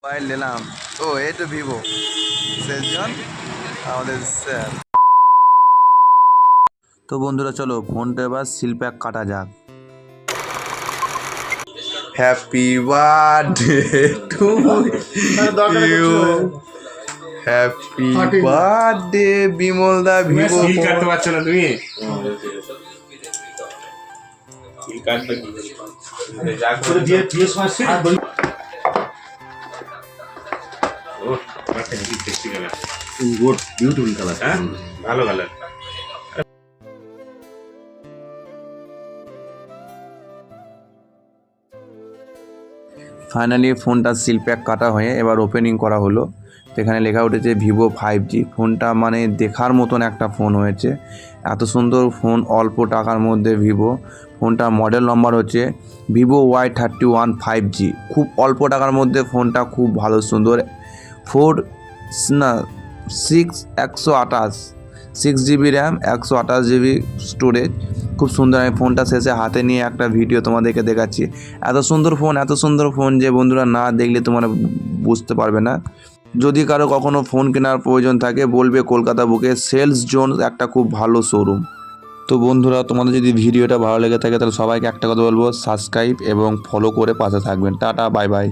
Mobile নিলাম। ও এই তো ভিভো সেজন আমাদের স্যার। তো বন্ধুরা চলো ফোনটা এবার সিল প্যাক কাটা যাক। Happy birthday to you, happy birthday Bimal da Vivo. Seal কাটতে পারছো না তুমি? সিল কাটবে কি? যা করে দিয়ে সমস্যা বল। ও মাথা কি tasty colour, good beautiful colour. হ্যাঁ ভালো কালার। ফাইনালি ফোনটা সিল প্যাক কাটা হয়ে এবার ওপেনিং করা হলো। এখানে লেখা উঠেছে ভিভো 5G। ফোনটা মানে দেখার মতন একটা ফোন হয়েছে, এত সুন্দর ফোন অল্প টাকার মধ্যে ভিভো। ফোনটা মডেল নম্বর হচ্ছে ভিভো Y31 5G। খুব অল্প টাকার মধ্যে ফোনটা খুব ভালো সুন্দর। 6GB র্যাম, 128GB স্টোরেজ, খুব সুন্দর। আমি ফোনটা শেষে হাতে নিয়ে একটা ভিডিও তোমাদেরকে দেখাচ্ছি। এত সুন্দর ফোন যে বন্ধুরা না দেখলে তোমরা বুঝতে পারবে না। যদি কারো কখনো ফোন কেনার প্রয়োজন থাকে বলবে কলকাতা বুকে সেলস জোন একটা খুব ভালো শোরুম। তো বন্ধুরা তোমাদের যদি ভিডিওটা ভালো লেগে থাকে তাহলে সবাইকে একটা কথা বলবো, সাবস্ক্রাইব এবং ফলো করে পাশে থাকবেন। Tata, bye bye.